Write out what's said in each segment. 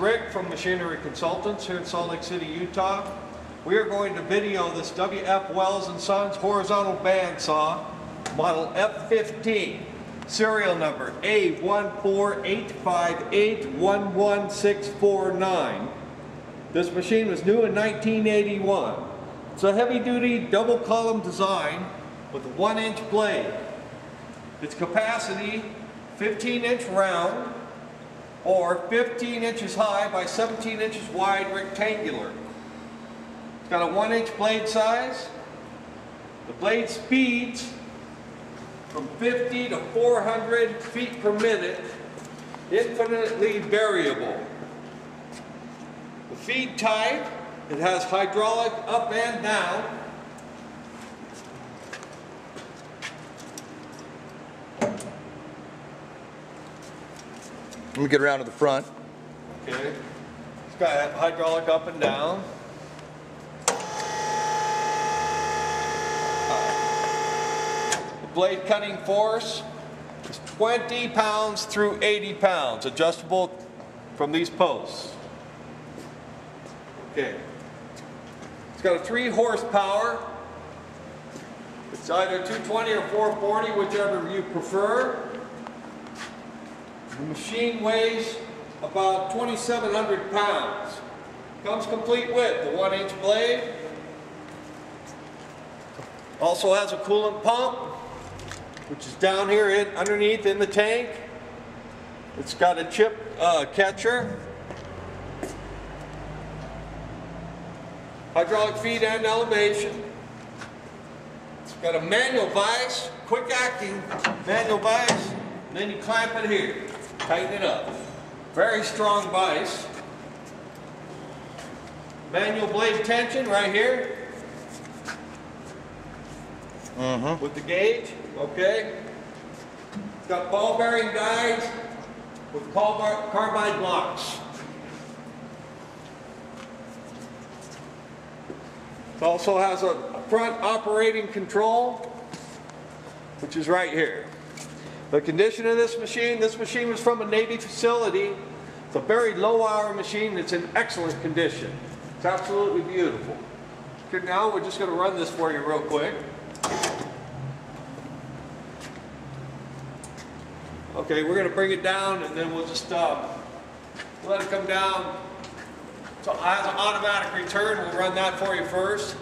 Rick from Machinery Consultants here in Salt Lake City, Utah. We are going to video this W.F. Wells & Sons horizontal bandsaw, model F15, serial number A14858-11649. This machine was new in 1981. It's a heavy-duty double column design with a 1-inch blade. Its capacity, 15-inch round, or 15 inches high by 17 inches wide rectangular. It's got a 1-inch blade size. The blade speeds from 50 to 400 feet per minute, infinitely variable. The feed type, it has hydraulic up and down. Let me get around to the front. Okay. It's got hydraulic up and down. The blade cutting force is 20 pounds through 80 pounds, adjustable from these posts. Okay. It's got a 3 horsepower. It's either 220 or 440, whichever you prefer. The machine weighs about 2,700 pounds. Comes complete with the 1-inch blade. Also has a coolant pump, which is down here underneath in the tank. It's got a chip catcher, hydraulic feed and elevation. It's got a manual vise, quick acting manual vise, and then you clamp it here. Tighten it up. Very strong vise. Manual blade tension right here. With the gauge. Okay. It's got ball bearing guides with carbide blocks. It also has a front operating control, which is right here. The condition of this machine was from a Navy facility. It's a very low hour machine. It's in excellent condition. It's absolutely beautiful. Okay, now we're just going to run this for you real quick. Okay, we're going to bring it down and then we'll just let it come down. So it has an automatic return. We'll run that for you first.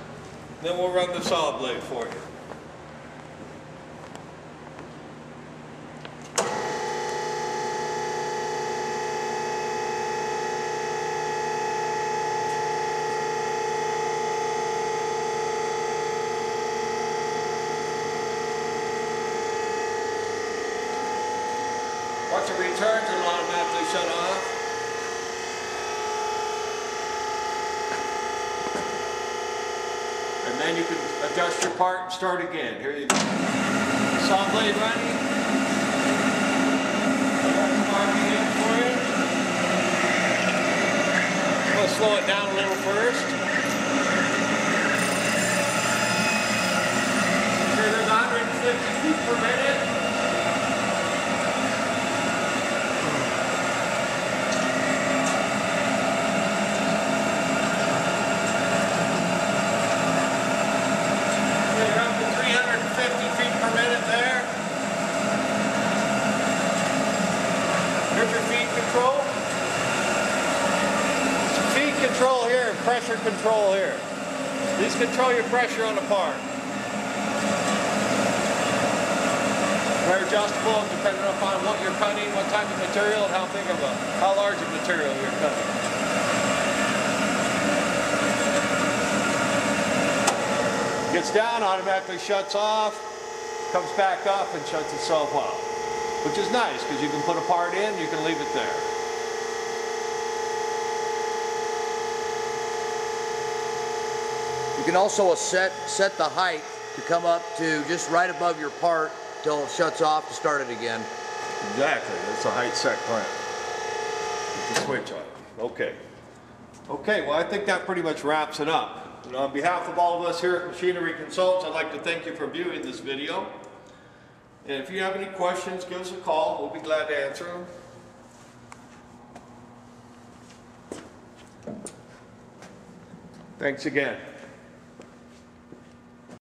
Then we'll run the saw blade for you. Once it returns, it'll automatically shut off. And then you can adjust your part and start again. Here you go. Saw blade running. For you. We'll slow it down a little first. Here's 150 feet per minute. Control here and pressure control here. These control your pressure on the part. They're adjustable depending upon what you're cutting, what type of material, and how large of material you're cutting. Gets down, automatically shuts off, comes back up and shuts itself off, which is nice because you can put a part in, you can leave it there. You can also set the height to come up to just right above your part till it shuts off to start it again. Exactly, that's a height set clamp. With the switch on. Okay. Okay, well I think that pretty much wraps it up. And on behalf of all of us here at Machinery Consultants, I'd like to thank you for viewing this video. And if you have any questions, give us a call. We'll be glad to answer them. Thanks again.